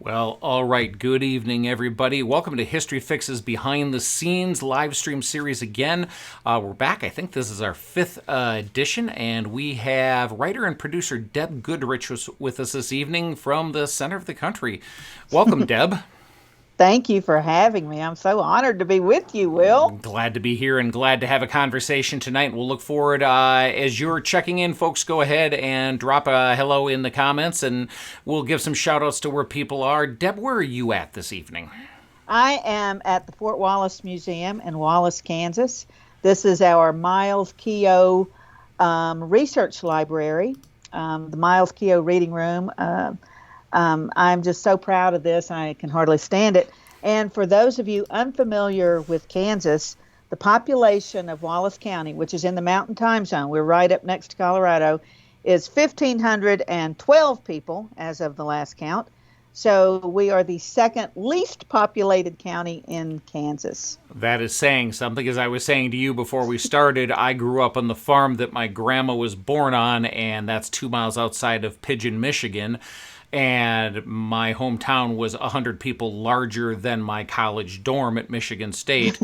Well, all right. Good evening, everybody. Welcome to History Fix's Behind the Scenes live stream series again. We're back. I think this is our fifth edition, and we have writer and producer Deb Goodrich with us this evening from the center of the country. Welcome, Deb. Thank you for having me. I'm so honored to be with you, Will. Glad to be here and glad to have a conversation tonight. We'll look forward as you're checking in, folks. Go ahead and drop a hello in the comments, and we'll give some shout outs to where people are. Deb, where are you at this evening? I am at the Fort Wallace Museum in Wallace, Kansas. This is our Miles Keogh research library, the Miles Keogh Reading Room. I'm just so proud of this. I can hardly stand it. And for those of you unfamiliar with Kansas, the population of Wallace County, which is in the Mountain Time Zone, we're right up next to Colorado, is 1,512 people as of the last count. So we are the second least populated county in Kansas. That is saying something. As I was saying to you before we started, I grew up on the farm that my grandma was born on, and that's 2 miles outside of Pigeon, Michigan. And my hometown was 100 people larger than my college dorm at Michigan State.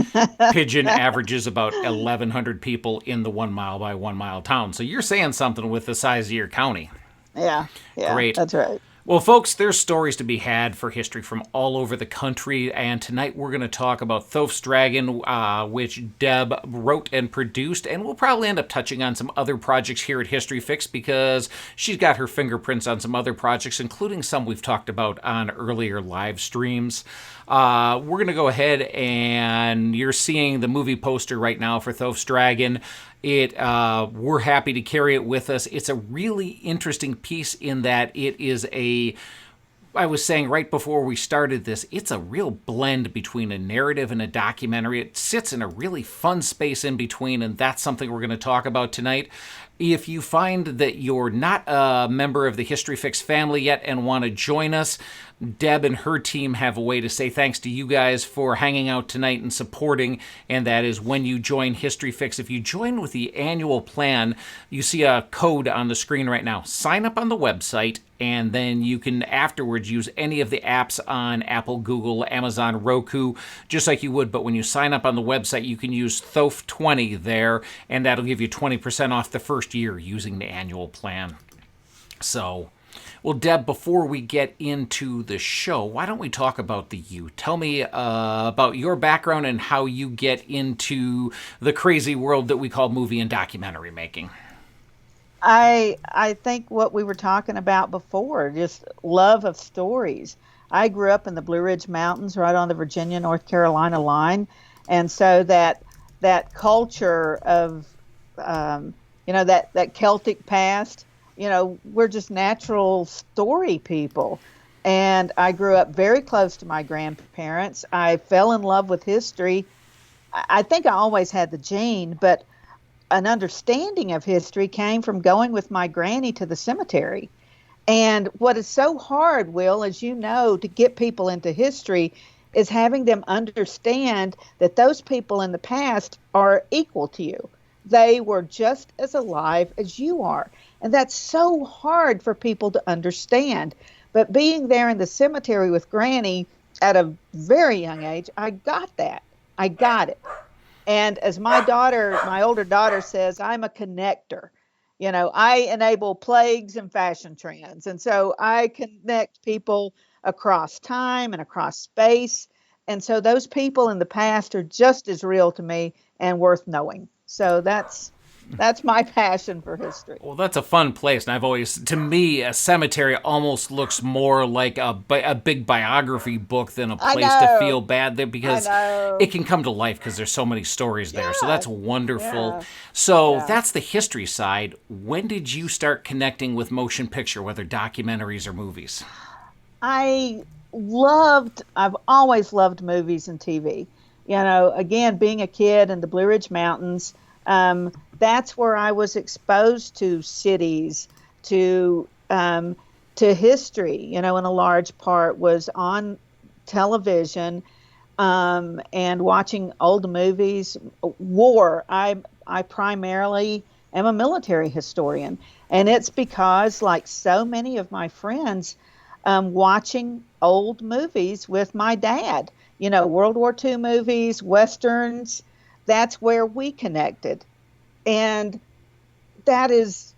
Pigeon averages about 1,100 people in the 1 mile by 1 mile town. So you're saying something with the size of your county. Yeah, Great. That's right. Well, folks, there's stories to be had for history from all over the country, and tonight we're going to talk about Thoth's Dragon, which Deb wrote and produced, and we'll probably end up touching on some other projects here at History Fix because she's got her fingerprints on some other projects, including some we've talked about on earlier live streams. We're going to go ahead, and you're seeing the movie poster right now for Thoth's Dragon. We're happy to carry it with us. It's a really interesting piece in that it is I was saying right before we started this, it's a real blend between a narrative and a documentary. It sits in a really fun space in between, and that's something we're going to talk about tonight. If you find that you're not a member of the History Fix family yet and want to join us, Deb and her team have a way to say thanks to you guys for hanging out tonight and supporting, and that is when you join History Fix. If you join with the annual plan, you see a code on the screen right now. Sign up on the website, and then you can afterwards use any of the apps on Apple, Google, Amazon, Roku, just like you would. But when you sign up on the website, you can use Thoth20 there, and that'll give you 20% off the first year using the annual plan. So, well, Deb, before we get into the show, why don't we talk about you? Tell me about your background and how you get into the crazy world that we call movie and documentary making. I think what we were talking about before, just love of stories. I grew up in the Blue Ridge Mountains right on the Virginia-North Carolina line, and so that culture of that Celtic past, we're just natural story people. And I grew up very close to my grandparents. I fell in love with history. I think I always had the gene, but an understanding of history came from going with my granny to the cemetery. And what is so hard, Will, as you know, to get people into history is having them understand that those people in the past are equal to you. They were just as alive as you are. And that's so hard for people to understand. But being there in the cemetery with Granny at a very young age, I got that. I got it. And as my older daughter says, I'm a connector. I enable plagues and fashion trends. And so I connect people across time and across space. And so those people in the past are just as real to me and worth knowing. So that's my passion for history. Well, that's a fun place, and to me, a cemetery almost looks more like a big biography book than a place to feel bad there, because it can come to life because there's so many stories there. So that's wonderful. Yeah. So that's the history side. When did you start connecting with motion picture, whether documentaries or movies? I've always loved movies and TV. Again, being a kid in the Blue Ridge Mountains, that's where I was exposed to cities, to history, in a large part was on television, and watching old movies. War. I primarily am a military historian, and it's because, like so many of my friends, watching old movies with my dad. World War II movies, westerns. That's where we connected, and that is,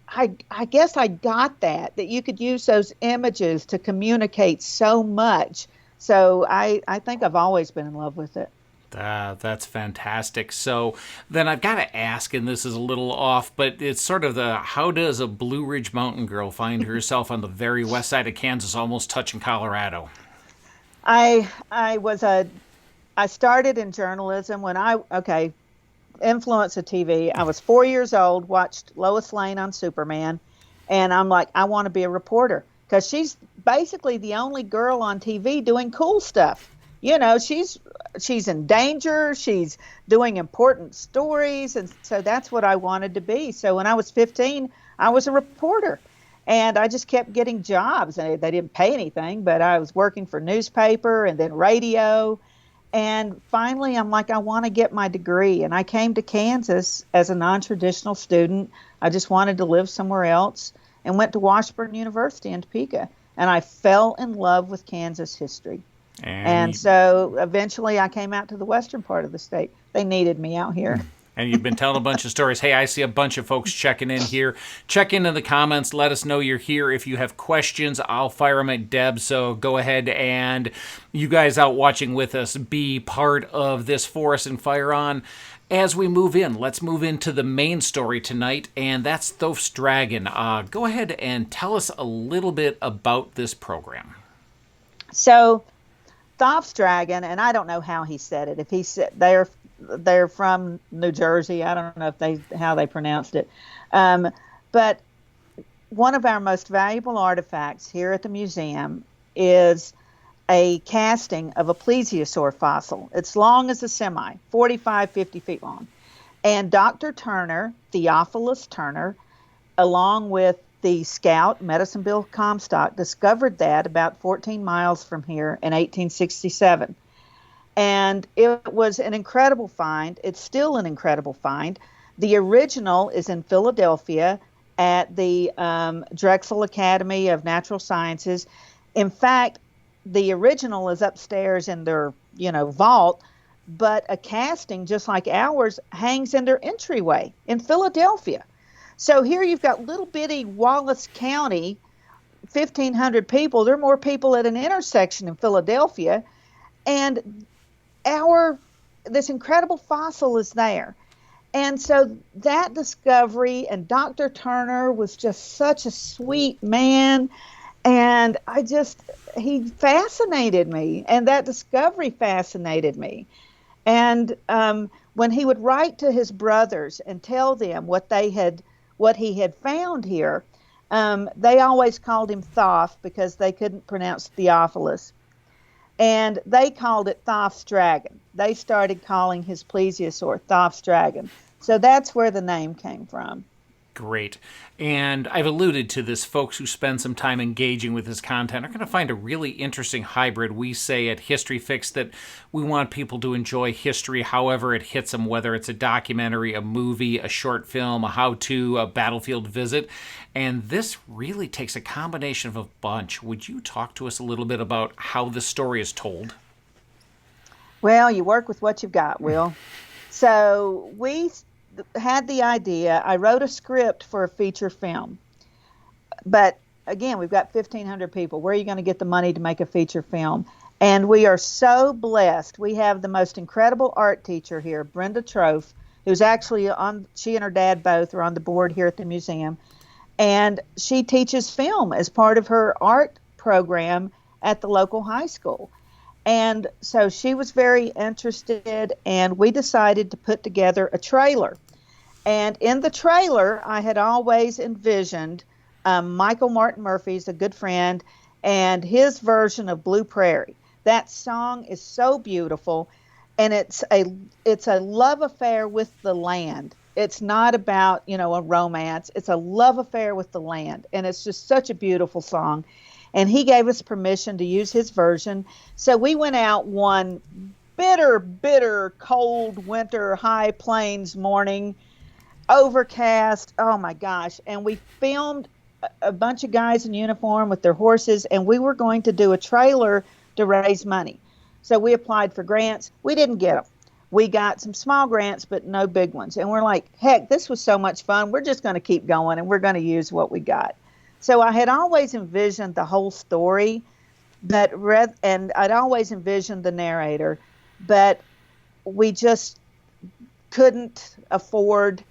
I guess I got that you could use those images to communicate so much. So I think I've always been in love with it. That's fantastic. So then I've got to ask, and this is a little off, but it's sort of the how does a Blue Ridge Mountain girl find herself on the very west side of Kansas, almost touching Colorado? I started in journalism when influence of TV. I was 4 years old, watched Lois Lane on Superman, and I'm like, I want to be a reporter because she's basically the only girl on TV doing cool stuff. She's in danger, she's doing important stories, and so that's what I wanted to be. So when I was 15, I was a reporter. And I just kept getting jobs. They didn't pay anything, but I was working for newspaper and then radio. And finally, I'm like, I want to get my degree. And I came to Kansas as a non-traditional student. I just wanted to live somewhere else and went to Washburn University in Topeka. And I fell in love with Kansas history. And so eventually I came out to the western part of the state. They needed me out here. And you've been telling a bunch of stories. Hey, I see a bunch of folks checking in here. Check in the comments. Let us know you're here. If you have questions, I'll fire them at Deb. So go ahead and you guys out watching with us, be part of this for us and fire on. As we move in, let's move into the main story tonight, and that's Thoth's Dragon. Go ahead and tell us a little bit about this program. So Thoth's Dragon, and I don't know how he said it. If he said they're from New Jersey. I don't know how they pronounced it. But one of our most valuable artifacts here at the museum is a casting of a plesiosaur fossil. It's long as a semi, 45, 50 feet long. And Dr. Turner, Theophilus Turner, along with the scout Medicine Bill Comstock, discovered that about 14 miles from here in 1867. And it was an incredible find. It's still an incredible find. The original is in Philadelphia at the Drexel Academy of Natural Sciences. In fact, the original is upstairs in their, vault, but a casting just like ours hangs in their entryway in Philadelphia. So here you've got little bitty Wallace County, 1,500 people. There are more people at an intersection in Philadelphia. And this incredible fossil is there. And so that discovery, and Dr. Turner was just such a sweet man. And he fascinated me. And that discovery fascinated me. And when he would write to his brothers and tell them what he had found here, they always called him Thoth because they couldn't pronounce Theophilus. And they called it Thoth's Dragon. They started calling his plesiosaur Thoth's Dragon. So that's where the name came from. Great. And I've alluded to this. Folks who spend some time engaging with this content are going to find a really interesting hybrid. We say at History Fix that we want people to enjoy history however it hits them, whether it's a documentary, a movie, a short film, a how-to, a battlefield visit. And this really takes a combination of a bunch. Would you talk to us a little bit about how the story is told? Well, you work with what you've got, Will. So we had the idea. I wrote a script for a feature film. But again, we've got 1,500 people. Where are you going to get the money to make a feature film? And we are so blessed. We have the most incredible art teacher here, Brenda Trofe, who's actually she and her dad both are on the board here at the museum. And she teaches film as part of her art program at the local high school. And so she was very interested, and we decided to put together a trailer. And in the trailer, I had always envisioned Michael Martin Murphy's a good friend, and his version of Blue Prairie. That song is so beautiful, and it's a love affair with the land. It's not about, a romance. It's a love affair with the land, and it's just such a beautiful song. And he gave us permission to use his version. So we went out one bitter, bitter, cold winter high plains morning, overcast, oh my gosh, and we filmed a bunch of guys in uniform with their horses, and we were going to do a trailer to raise money. So we applied for grants. We didn't get them. We got some small grants, but no big ones. And we're like, heck, this was so much fun. We're just going to keep going, and we're going to use what we got. So I had always envisioned the whole story, and I'd always envisioned the narrator, but we just couldn't afford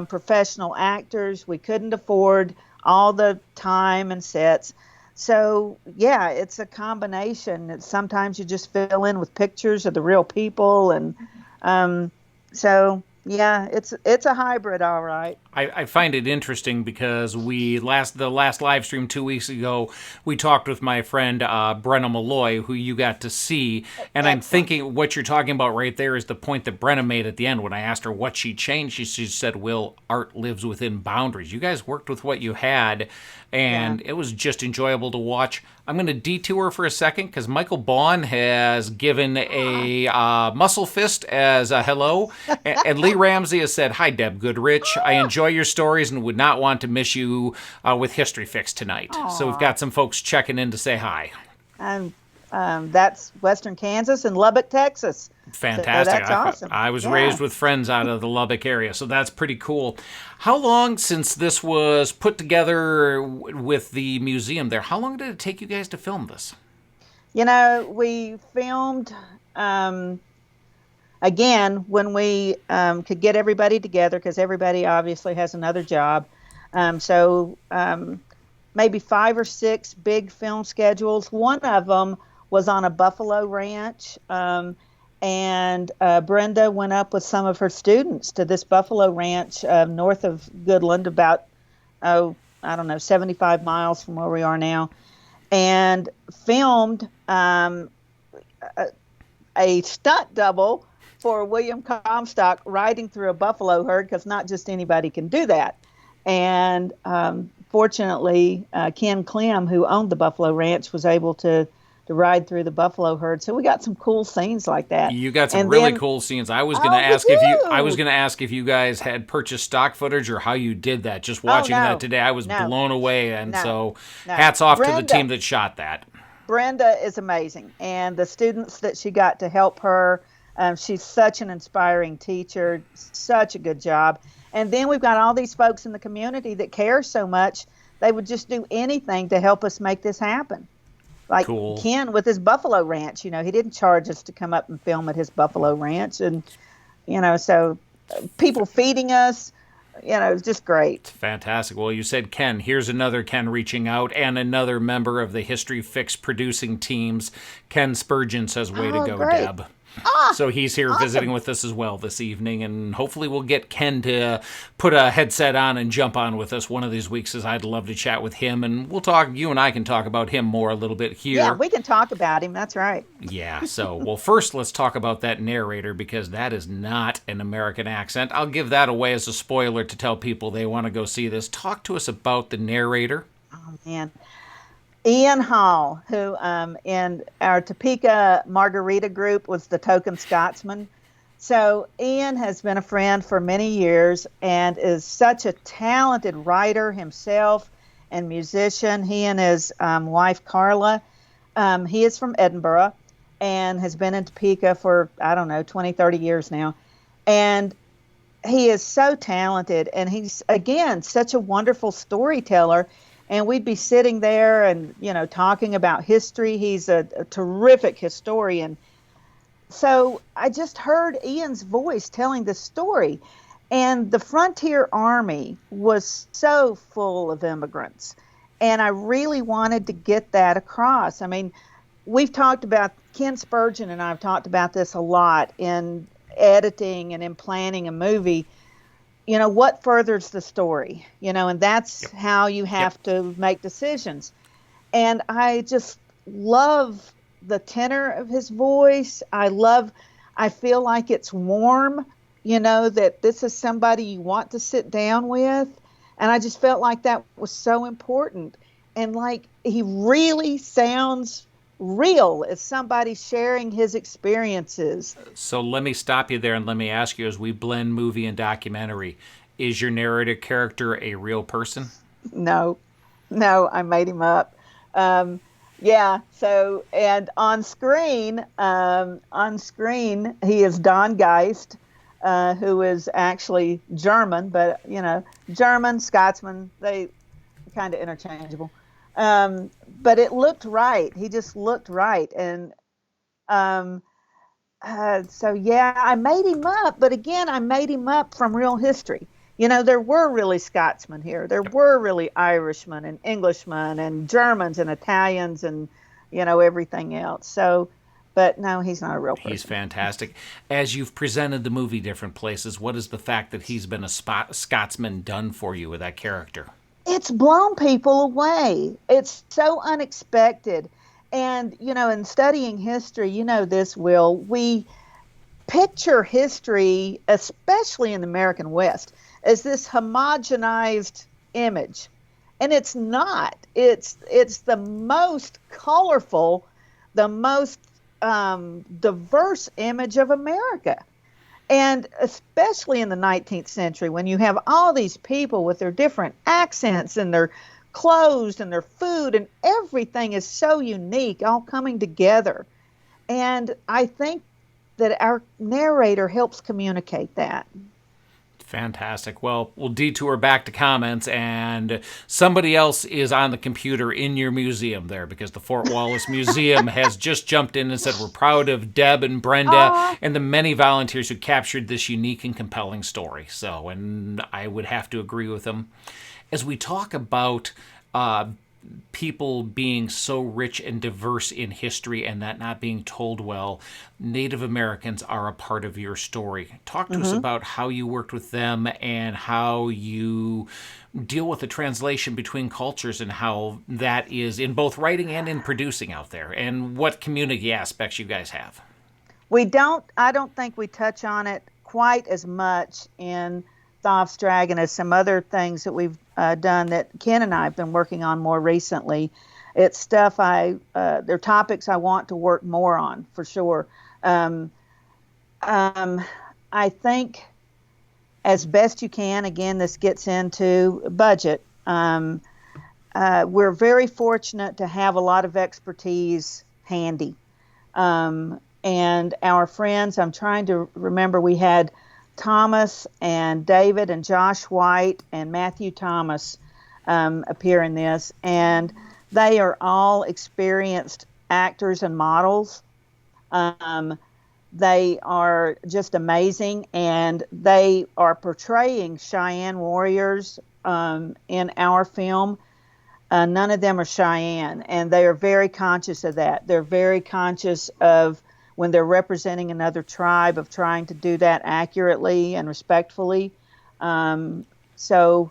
professional actors. We couldn't afford all the time and sets. So yeah, it's a combination. Sometimes you just fill in with pictures of the real people, and so yeah, it's a hybrid, all right. I find it interesting because the last live stream 2 weeks ago, we talked with my friend Brenna Malloy, who you got to see, and I'm thinking what you're talking about right there is the point that Brenna made at the end when I asked her what she changed. She said, "Will, art lives within boundaries." You guys worked with what you had, and it was just enjoyable to watch. I'm going to detour for a second because Michael Baughan has given a muscle fist as a hello, and Lee Ramsey has said, "Hi, Deb Goodrich. I enjoy your stories and would not want to miss you with History Fix tonight." Aww. So we've got some folks checking in to say hi. That's Western Kansas and Lubbock, Texas. Fantastic. So that's awesome. I was raised with friends out of the Lubbock area, so that's pretty cool. How long since this was put together with the museum there, how long did it take you guys to film this? We filmed, again, when we could get everybody together, because everybody obviously has another job. So maybe 5 or 6 big film schedules. One of them was on a buffalo ranch, and Brenda went up with some of her students to this buffalo ranch north of Goodland, about, 75 miles from where we are now, and filmed a stunt double for William Comstock riding through a buffalo herd, because not just anybody can do that. And fortunately, Ken Clem, who owned the buffalo ranch, was able to ride through the buffalo herd. So we got some cool scenes like that. You got some really cool scenes. I was going to ask if you guys had purchased stock footage or how you did that. Just watching that today, I was blown away, and hats off to the team that shot that. Brenda is amazing, and the students that she got to help her, she's such an inspiring teacher, such a good job. And then we've got all these folks in the community that care so much, they would just do anything to help us make this happen. Like cool. Ken with his buffalo ranch, he didn't charge us to come up and film at his buffalo ranch. And, so people feeding us, it was just great. Fantastic. Well, you said Ken. Here's another Ken reaching out, and another member of the History Fix producing teams. Ken Spurgeon says, "Way to go, great. Deb." So he's here visiting with us as well this evening, and hopefully we'll get Ken to put a headset on and jump on with us one of these weeks, as I'd love to chat with him, and you and I can talk about him more a little bit here. Yeah, we can talk about him. That's right. Yeah, so, well, first let's talk about that narrator, because that is not an American accent. I'll give that away as a spoiler to tell people they want to go see this. Talk to us about the narrator. Oh, man. Ian Hall, who in our Topeka Margarita group was the token Scotsman. So Ian has been a friend for many years and is such a talented writer himself and musician. He and his wife Carla, he is from Edinburgh and has been in Topeka for, 20, 30 years now. And he is so talented, and he's, again, such a wonderful storyteller. And we'd be sitting there and, talking about history. He's a terrific historian. So I just heard Ian's voice telling the story. And the Frontier Army was so full of immigrants. And I really wanted to get that across. I mean, we've talked about, Ken Spurgeon and I have talked about this a lot in editing and in planning a movie. What furthers the story, and that's how you have to make decisions. And I just love the tenor of his voice. I feel like it's warm, that this is somebody you want to sit down with. And I just felt like that was so important. And like, he really sounds real as somebody sharing his experiences. So let me stop you there and let me ask you, as we blend movie and documentary, is your narrative character a real person? No. No, I made him up. Um, yeah. So, and on screen, he is Don Geist, who is actually German, but German, Scotsman, they kind of interchangeable. But it looked right. He just looked right, and um, so yeah, I made him up, but again, I made him up from real history. There were really Scotsmen here. There were really Irishmen and Englishmen and Germans and Italians and everything else. So, but no, he's not a real He's person. fantastic. As you've presented the movie different places, what is the fact that he's been a Scotsman done for you with that character? It's blown people away. It's so unexpected. And, in studying history, this, Will, we picture history, especially in the American West, as this homogenized image. And it's not. It's the most colorful, the most diverse image of America. And especially in the 19th century, when you have all these people with their different accents and their clothes and their food, and everything is so unique, all coming together. And I think that our narrator helps communicate that. Fantastic. Well, we'll detour back to comments, and somebody else is on the computer in your museum there because the Fort Wallace Museum has just jumped in and said, "We're proud of Deb and Brenda Oh, and the many volunteers who captured this unique and compelling story." So, and I would have to agree with them. As we talk about people being so rich and diverse in history and that not being told well, Native Americans are a part of your story. Talk to us about how you worked with them and how you deal with the translation between cultures and how that is in both writing and in producing out there, and what community aspects you guys have. I don't think we touch on it quite as much in Thoughts Dragon as some other things that we've done that Ken and I have been working on more recently. It's stuff they're topics I want to work more on for sure. Um, I think as best you can, again, this gets into budget. We're very fortunate to have a lot of expertise handy. And our friends, I'm trying to remember, we had Thomas and David and Josh White and Matthew Thomas appear in this, and they are all experienced actors and models. They are just amazing, and they are portraying Cheyenne warriors in our film. None of them are Cheyenne, and they are very conscious of that. They're very conscious of when they're representing another tribe of trying to do that accurately and respectfully. So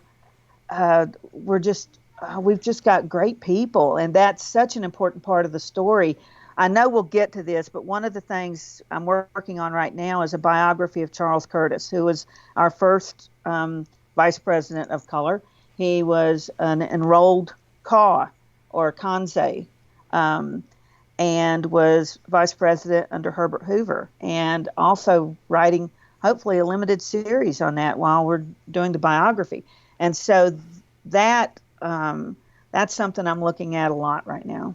we've just got great people, and that's such an important part of the story. I know we'll get to this, but one of the things I'm working on right now is a biography of Charles Curtis, who was our first vice president of color. He was an enrolled Kaw or Kanse, and was vice president under Herbert Hoover, and also writing hopefully a limited series on that while we're doing the biography. And so that's something I'm looking at a lot right now.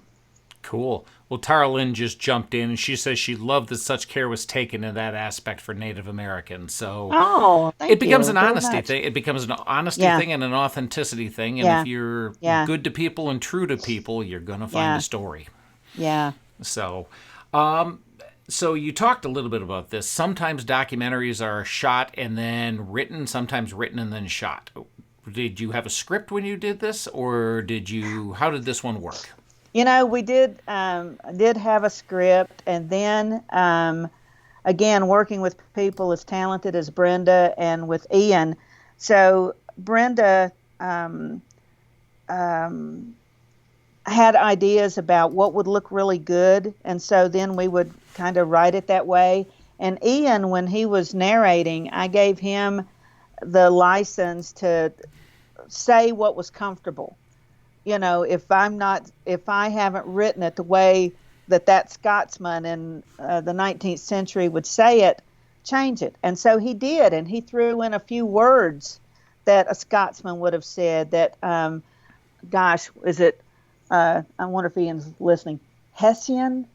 Cool. Well, Tara Lynn just jumped in and she says she loved that such care was taken in that aspect for Native Americans. So Oh, it thank becomes you an very honesty much. thing. It becomes an honesty Yeah, thing and an authenticity thing. And yeah, if you're yeah, good to people and true to people, you're going to find a yeah, story. yeah. So, so you talked a little bit about this. Sometimes documentaries are shot and then written, sometimes written and then shot. Did you have a script when you did this, or how did this one work? We did have a script, and then again, working with people as talented as Brenda and with Ian. So Brenda had ideas about what would look really good, and so then we would kind of write it that way. And Ian, when he was narrating, I gave him the license to say what was comfortable. If I haven't written it the way that Scotsman in the 19th century would say it, change it. And so he did, and he threw in a few words that a Scotsman would have said that gosh, is it? I wonder if Ian's listening. Hessian.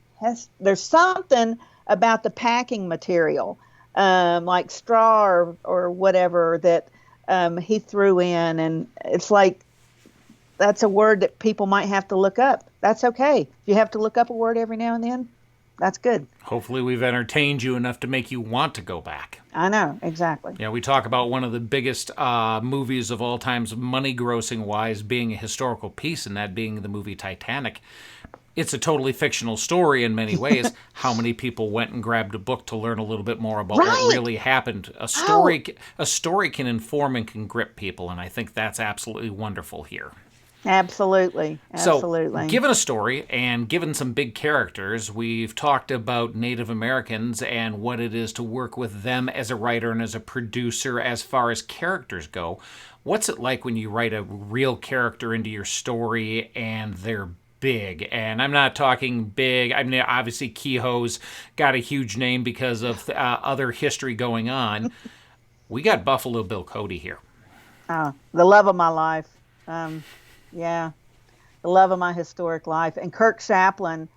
There's something about the packing material, like straw or whatever that he threw in, and it's like that's a word that people might have to look up. That's okay. If you have to look up a word every now and then, that's good. Hopefully, we've entertained you enough to make you want to go back. I know, exactly. Yeah, we talk about one of the biggest movies of all times, money grossing wise, being a historical piece, and that being the movie Titanic. It's a totally fictional story in many ways. How many people went and grabbed a book to learn a little bit more about what Right. really happened? Oh, A story can inform and can grip people, and I think that's absolutely wonderful here. absolutely. So, Absolutely. given a story and given some big characters, we've talked about Native Americans and what it is to work with them as a writer and as a producer as far as characters go. What's it like when you write a real character into your story and they're big? And I'm not talking big. I mean, obviously, Kehoe's got a huge name because of other history going on. We got Buffalo Bill Cody here. The love of my life. Um, yeah, the love of my historic life. And Kirk Chaplin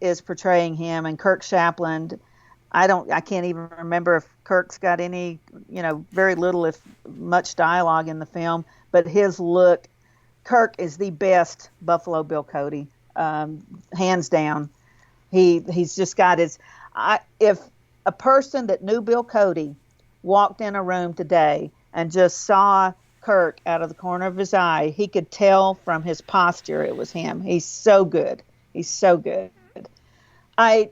is portraying him. And Kirk Chaplin, I can't even remember if Kirk's got any, very little, if much dialogue in the film. But his look, Kirk is the best Buffalo Bill Cody, hands down. He's just got his. If a person that knew Bill Cody walked in a room today and just saw Kirk out of the corner of his eye, he could tell from his posture it was him. He's so good. He's so good. I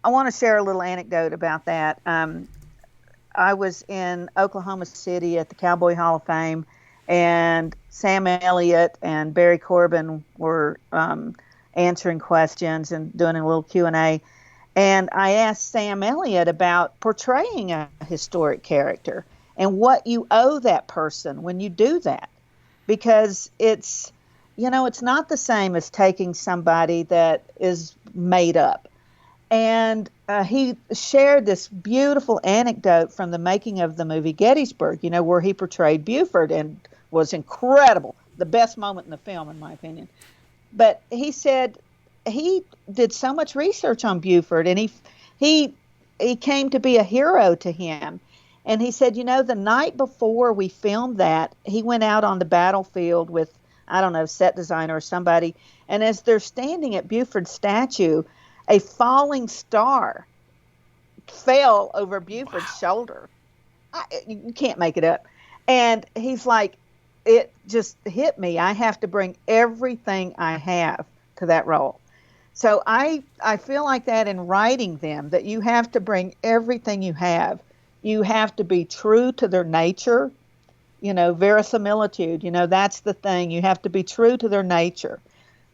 I want to share a little anecdote about that. I was in Oklahoma City at the Cowboy Hall of Fame, and Sam Elliott and Barry Corbin were answering questions and doing a little Q&A. And I asked Sam Elliott about portraying a historic character and what you owe that person when you do that. Because it's not the same as taking somebody that is made up. And he shared this beautiful anecdote from the making of the movie Gettysburg, where he portrayed Buford and was incredible. The best moment in the film, in my opinion. But he said he did so much research on Buford, and he came to be a hero to him. And he said, the night before we filmed that, he went out on the battlefield with, I don't know, set designer or somebody. And as they're standing at Buford's statue, a falling star fell over Buford's shoulder. You can't make it up. And he's like, it just hit me. I have to bring everything I have to that role. So I feel like that in writing them, that you have to bring everything you have. You have to be true to their nature, verisimilitude, that's the thing. You have to be true to their nature.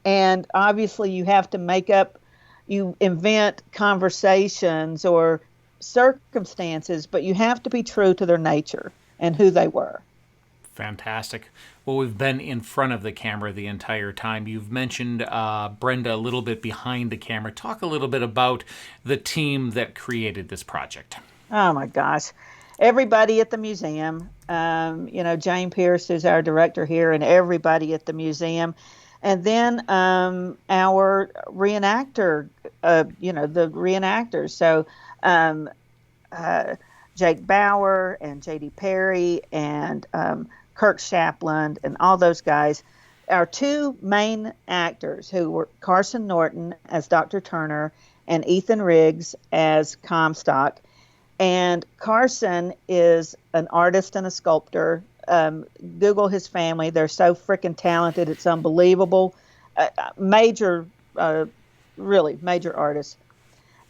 And obviously you have to you invent conversations or circumstances, but you have to be true to their nature and who they were. Fantastic. Well, we've been in front of the camera the entire time. You've mentioned Brenda a little bit behind the camera. Talk a little bit about the team that created this project. Oh my gosh. Everybody at the museum, Jane Pierce is our director here, and everybody at the museum. And then our reenactor, the reenactors. So Jake Bauer and J.D. Perry and Kirk Chaplin and all those guys. Our two main actors, who were Carson Norton as Dr. Turner and Ethan Riggs as Comstock. And Carson is an artist and a sculptor. Google his family. They're so freaking talented. It's unbelievable. Really major artists.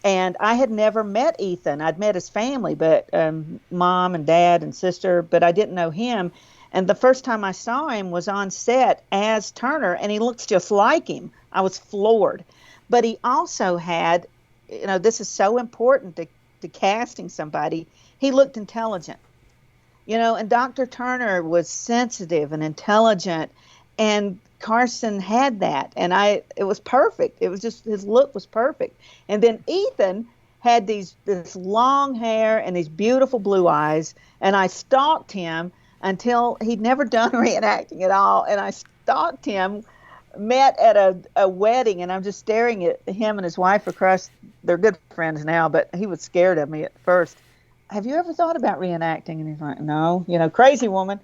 And I had never met Ethan. I'd met his family, but mom and dad and sister, but I didn't know him. And the first time I saw him was on set as Turner, and he looks just like him. I was floored. But he also had, this is so important to casting somebody. He looked intelligent. And Dr. Turner was sensitive and intelligent, and Carson had that, and it was perfect. It was just, his look was perfect. And then Ethan had this long hair and these beautiful blue eyes, and I stalked him until he'd never done reenacting at all, and I stalked him, met at a wedding, and I'm just staring at him and his wife across. They're good friends now, but he was scared of me at first. Have you ever thought about reenacting? And he's like, no, crazy woman.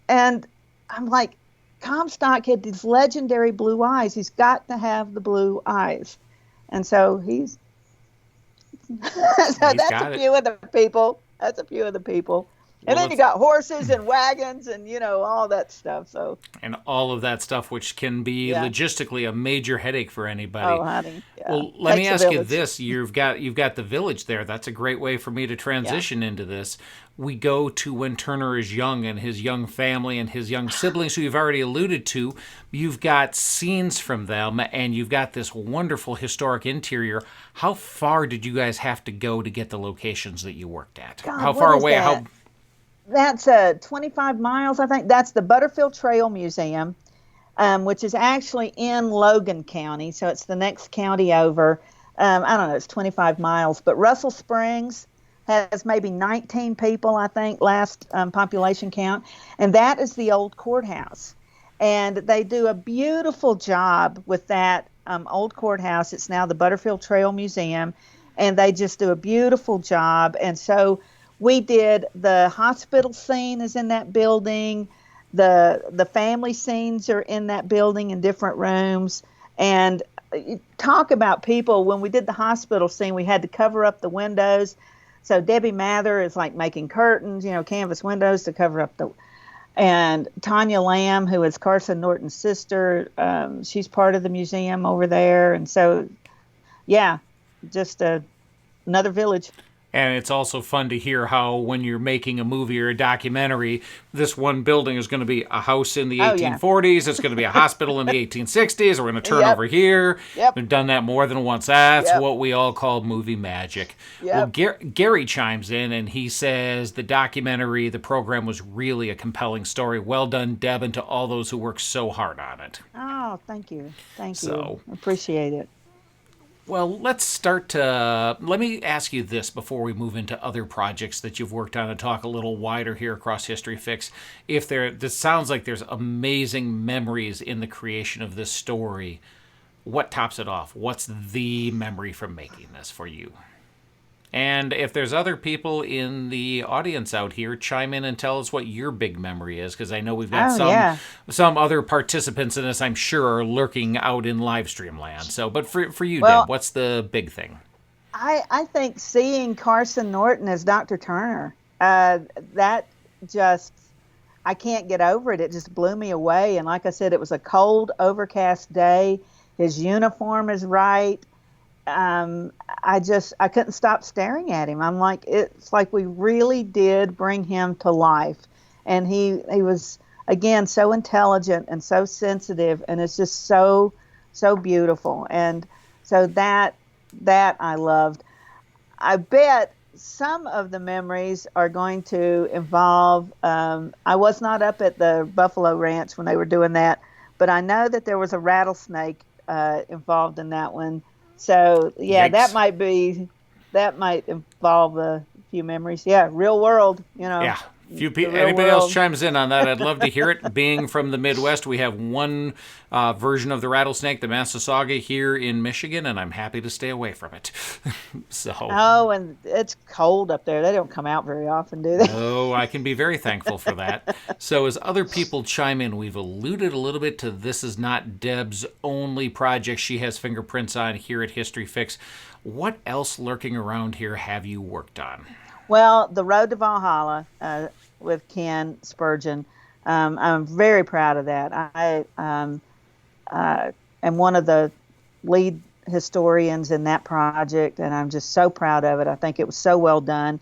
And I'm like, Comstock had these legendary blue eyes. He's got to have the blue eyes. And so He's that's a got it. few of the people. That's a few of the people. And Well, then you got horses and wagons and, all that stuff. So, and all of that stuff, which can be logistically a major headache for anybody. oh, honey. Yeah. Well, let me Takes ask a you village. this: you've got the village there. That's a great way for me to transition into this. We go to when Turner is young and his young family and his young siblings, who you've already alluded to. You've got scenes from them, and you've got this wonderful historic interior. How far did you guys have to go to get the locations that you worked at? God, How what far is away? that? That's 25 miles, I think. That's the Butterfield Trail Museum, which is actually in Logan County. So it's the next county over. I don't know, it's 25 miles. But Russell Springs has maybe 19 people, I think, last population count. And that is the old courthouse. And they do a beautiful job with that old courthouse. It's now the Butterfield Trail Museum. And they just do a beautiful job. And so we did the hospital scene is in that building. The family scenes are in that building in different rooms. And talk about people. When we did the hospital scene, we had to cover up the windows. So Debbie Mather is like making curtains, canvas windows to cover up the. And Tanya Lamb, who is Carson Norton's sister, she's part of the museum over there. And so, yeah, just another village. And it's also fun to hear how when you're making a movie or a documentary, this one building is going to be a house in the 1840s, it's going to be a hospital in the 1860s, we're going to turn over here. We've done that more than once. That's what we all call movie magic. Well, Gary chimes in and he says the documentary, the program was really a compelling story. Well done, Deb, and to all those who worked so hard on it. Oh, thank you. Thank you. Appreciate it. Well, let me ask you this before we move into other projects that you've worked on and talk a little wider here across History Fix. This sounds like there's amazing memories in the creation of this story. What tops it off? What's the memory from making this for you? And if there's other people in the audience out here, chime in and tell us what your big memory is, because I know we've got some other participants in this, I'm sure, are lurking out in Livestream land. So, but for you, Deb, what's the big thing? I think seeing Carson Norton as Dr. Turner, that just, I can't get over it. It just blew me away. And like I said, it was a cold, overcast day. His uniform is right. I couldn't stop staring at him. I'm like, it's like we really did bring him to life. And he was, again, so intelligent and so sensitive, and it's just so beautiful. And so that I loved. I bet some of the memories are going to involve, I was not up at the Buffalo Ranch when they were doing that, but I know that there was a rattlesnake involved in that one. So, yeah, Yikes. that might involve a few memories. Yeah, real world, Yeah. Anybody else chimes in on that, I'd love to hear it. Being from the Midwest, we have one version of the rattlesnake, the Massasauga, here in Michigan, and I'm happy to stay away from it. Oh, and it's cold up there. They don't come out very often, do they? No, I can be very thankful for that. So as other people chime in, we've alluded a little bit to this is not Deb's only project she has fingerprints on here at History Fix. What else lurking around here have you worked on? Well, The Road to Valhalla with Ken Spurgeon. I'm very proud of that. I am one of the lead historians in that project, and I'm just so proud of it. I think it was so well done.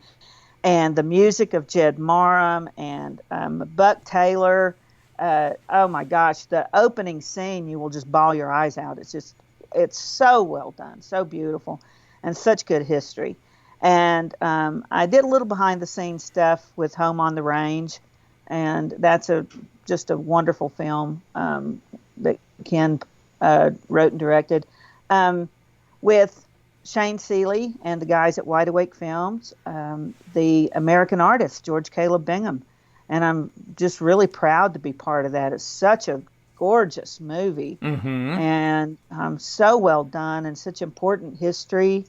And the music of Jed Marham and Buck Taylor. Oh my gosh, the opening scene, you will just bawl your eyes out. It's so well done, so beautiful, and such good history. And I did a little behind the scenes stuff with Home on the Range, and that's just a wonderful film that Ken wrote and directed with Shane Seeley and the guys at Wide Awake Films, the American artist George Caleb Bingham, and I'm just really proud to be part of that. It's such a gorgeous movie, Mm-hmm. and so well done and such important history.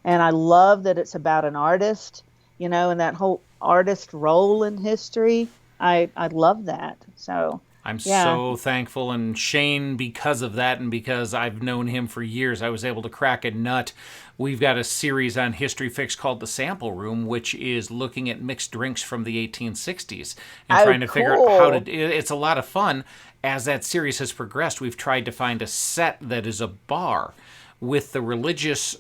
And I love that it's about an artist, and that whole artist role in history. I love that. So, I'm yeah. so thankful. And Shane, because of that, and because I've known him for years, I was able to crack a nut. We've got a series on History Fix called The Sample Room, which is looking at mixed drinks from the 1860s and Oh, trying to figure out how to. cool. It's a lot of fun. As that series has progressed, we've tried to find a set that is a bar with the religious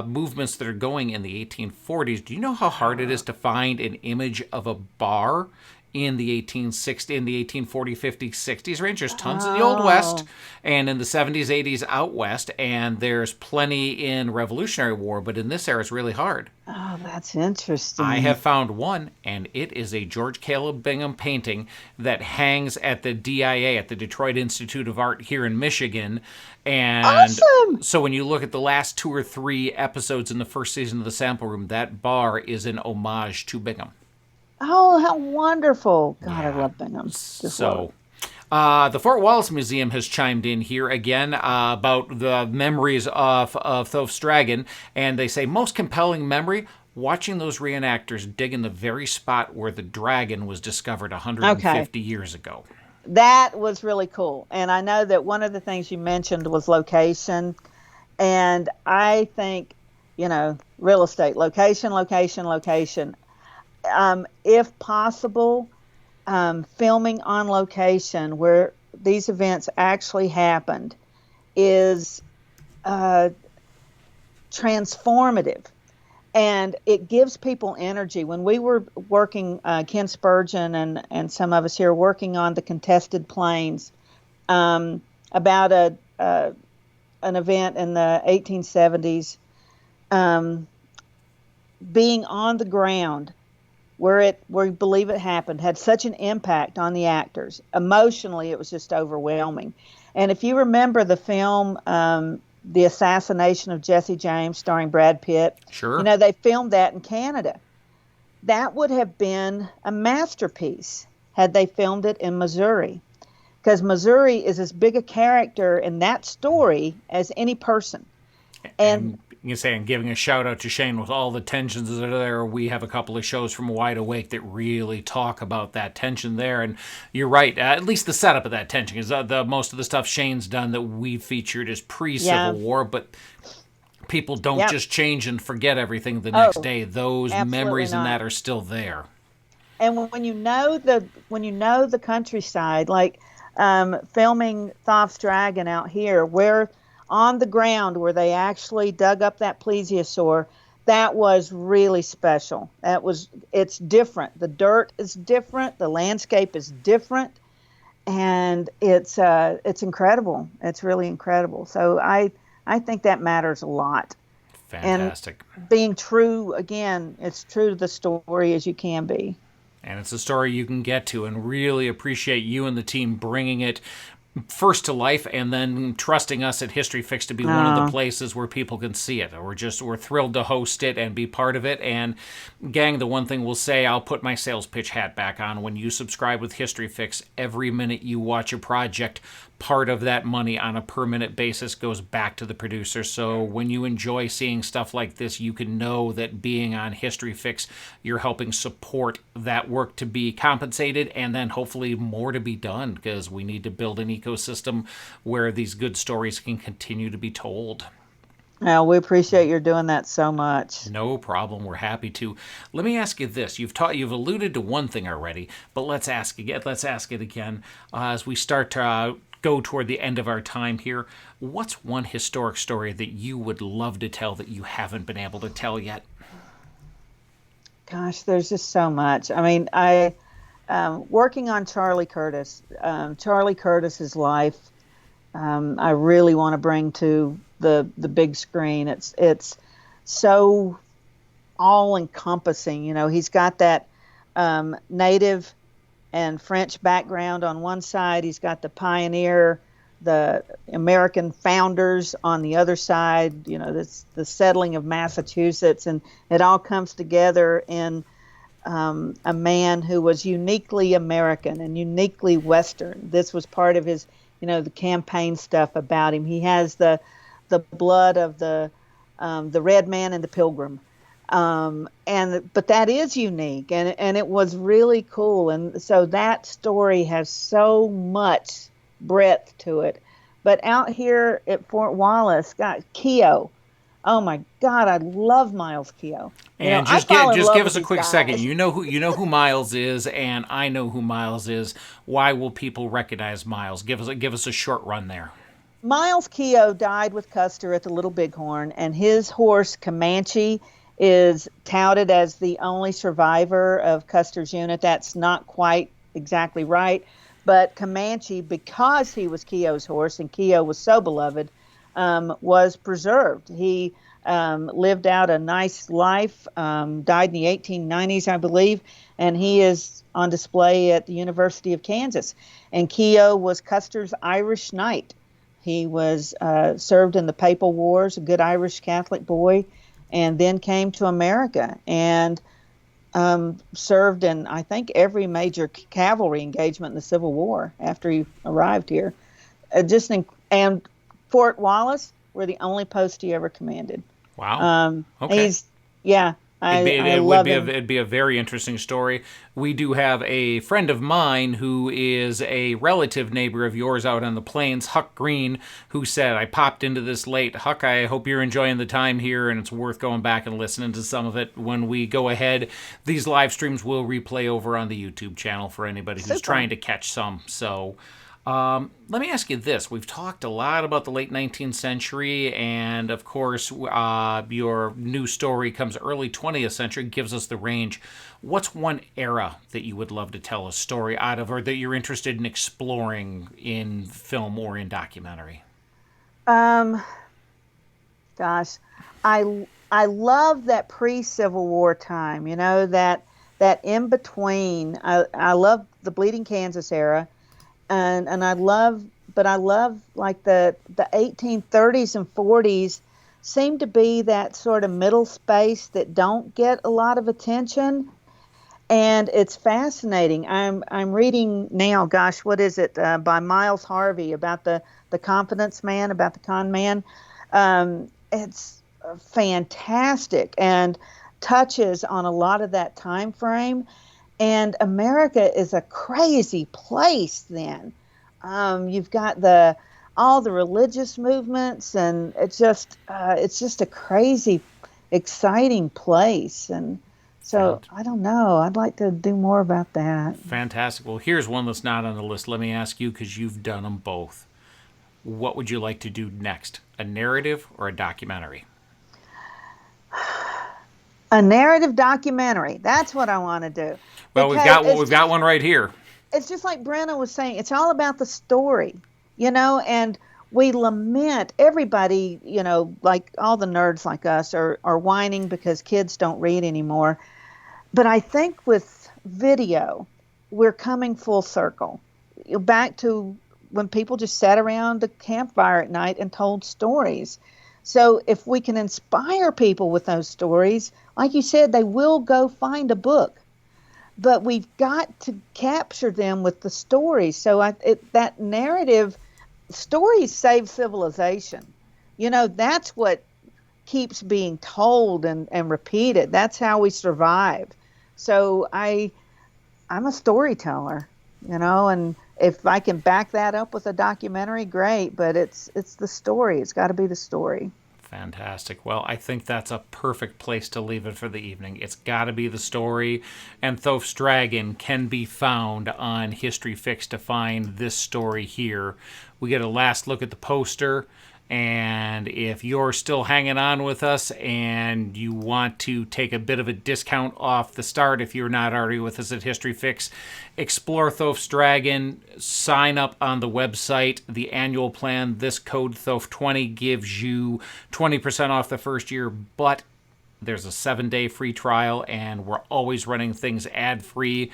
movements that are going in the 1840s. Do you know how hard it is to find an image of a bar in the 1860, in the 1840, 50, 60s range? There's tons in the Old West Oh, and in the 70s, 80s out west, and there's plenty in Revolutionary War, but in this era it's really hard. oh, that's I interesting. have found one, and it is a George Caleb Bingham painting that hangs at the DIA, at the Detroit Institute of Art here in Michigan. And Awesome. so when you look at the last 2 or 3 episodes in the first season of The Sample Room, that bar is an homage to Bingham. Oh, how wonderful. God, I Yeah. love Bingham. Just love it. So the Fort Wallace Museum has chimed in here again about the memories of Thoth's Dragon, and they say most compelling memory watching those reenactors dig in the very spot where the dragon was discovered Okay. 150 years ago. That was really cool. And I know that one of the things you mentioned was location. And I think, real estate, location, location, location. If possible, filming on location where these events actually happened is uh, transformative, and it gives people energy. When we were working, Ken Spurgeon and some of us here working on the contested plains, about an event in the 1870s, um, being on the ground where we believe it happened had such an impact on the actors. Emotionally, it was just overwhelming. And if you remember the film, The Assassination of Jesse James, starring Brad Pitt, Sure. they filmed that in Canada. That would have been a masterpiece had they filmed it in Missouri, because Missouri is as big a character in that story as any person. And And you say, and giving a shout out to Shane with all the tensions that are there. We have a couple of shows from Wide Awake that really talk about that tension there. And you're right, at least the setup of that tension is the most of the stuff Shane's done that we featured is pre-Civil yeah, War, but people don't yep. just change and forget everything the next Oh, day. Those absolutely memories and not. that are still there. And when you know the countryside, like filming Thoth's Dragon out here, where on the ground where they actually dug up that plesiosaur, that was really special. It's different. The dirt is different. The landscape is different, and it's incredible. It's really incredible. So I think that matters a lot. And Fantastic. being true, again, it's true to the story as you can be. And it's a story you can get to, and really appreciate you and the team bringing it first to life and then trusting us at History Fix to be one of the Uh, places where people can see it. We're thrilled to host it and be part of it. And gang, the one thing we'll say, I'll put my sales pitch hat back on. When you subscribe with History Fix, every minute you watch a project, part of that money on a per minute basis goes back to the producer. So when you enjoy seeing stuff like this, you can know that being on History Fix, you're helping support that work to be compensated, and then hopefully more to be done, because we need to build an ecosystem where these good stories can continue to be told. well, we appreciate your doing that so much. No problem. We're happy to. Let me ask you this: you've alluded to one thing already, but let's ask again. Let's ask it again as we start to go toward the end of our time here. What's one historic story that you would love to tell that you haven't been able to tell yet? Gosh, there's just so much. I mean, I working on Charlie Curtis's life. I really want to bring to the big screen. It's so all encompassing. He's got that native and French background on one side. He's got the pioneer, the American founders on the other side. That's the settling of Massachusetts, and it all comes together in a man who was uniquely American and uniquely Western. This was part of his the campaign stuff about him. He has the blood of the red man and the pilgrim. But that is unique, and it was really cool. And so that story has so much breadth to it. But out here at Fort Wallace, got Keogh. Oh my God, I love Miles Keogh. And I fall in just love give with us a these quick guys. second. You know who Miles is, and I know who Miles is. Why will people recognize Miles? Give us a short run there. Miles Keogh died with Custer at the Little Bighorn, and his horse Comanche is touted as the only survivor of Custer's unit. That's not quite exactly right, but Comanche, because he was Keogh's horse and Keogh was so beloved, was preserved. He lived out a nice life, died in the 1890s, I believe, and he is on display at the University of Kansas. And Keogh was Custer's Irish knight. He was served in the Papal Wars, a good Irish Catholic boy, and then came to America and served in, I think, every major cavalry engagement in the Civil War after he arrived here. And Fort Wallace were the only post he ever commanded. Wow. Okay. He's, yeah, I love him. It'd be a very interesting story. We do have a friend of mine who is a relative neighbor of yours out on the plains, Huck Green, who said, I popped into this late. Huck, I hope you're enjoying the time here, and it's worth going back and listening to some of it when we go ahead. These live streams will replay over on the YouTube channel for anybody who's trying to catch some. So let me ask you this. We've talked a lot about the late 19th century, and of course, your new story comes early 20th century, gives us the range. What's one era that you would love to tell a story out of, or that you're interested in exploring in film or in documentary? Um, Gosh, I love that pre-Civil War time. That in between. I love the Bleeding Kansas era. And I love like the 1830s and 40s seem to be that sort of middle space that don't get a lot of attention, and it's fascinating. I'm reading now, gosh, what is it, by Miles Harvey, about the confidence man, about the con man. It's fantastic and touches on a lot of that time frame. And America is a crazy place then. You've got all the religious movements, and it's just a crazy, exciting place. And so I don't know. I'd like to do more about that. Fantastic. Well, here's one that's not on the list. Let me ask you, because you've done them both. What would you like to do next? A narrative or a documentary? A narrative documentary. That's what I want to do. Well, we've got one right here. It's just like Brenna was saying. It's all about the story, and we lament everybody, like all the nerds like us are whining because kids don't read anymore. But I think with video, we're coming full circle back to when people just sat around the campfire at night and told stories. So if we can inspire people with those stories, like you said, they will go find a book. But we've got to capture them with the stories. So that narrative, stories save civilization. That's what keeps being told and repeated. That's how we survive. So I'm a storyteller, and if I can back that up with a documentary, great. But it's the story. It's got to be the story. Fantastic. Well, I think that's a perfect place to leave it for the evening. It's got to be the story, and Thoth's Dragon can be found on History Fix to find this story here. We get a last look at the poster, and if you're still hanging on with us and you want to take a bit of a discount off the start, if you're not already with us at History Fix, explore Thoth's Dragon, sign up on the website, the annual plan. This code Thoth20 gives you 20% off the first year, but there's a 7-day free trial, and we're always running things ad-free.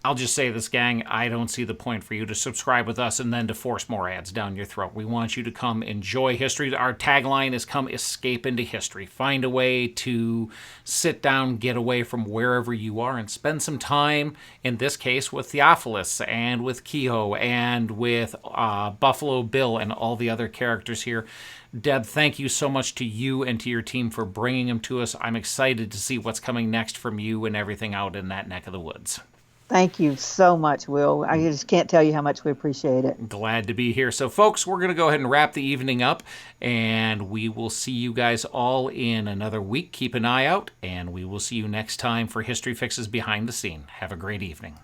I'll just say this, gang, I don't see the point for you to subscribe with us and then to force more ads down your throat. We want you to come enjoy history. Our tagline is come escape into history. Find a way to sit down, get away from wherever you are, and spend some time, in this case, with Theophilus and with Kehoe and with Buffalo Bill and all the other characters here. Deb, thank you so much to you and to your team for bringing them to us. I'm excited to see what's coming next from you and everything out in that neck of the woods. Thank you so much, Will. I just can't tell you how much we appreciate it. Glad to be here. So, folks, we're going to go ahead and wrap the evening up, and we will see you guys all in another week. Keep an eye out, and we will see you next time for History Fixes Behind the Scene. Have a great evening.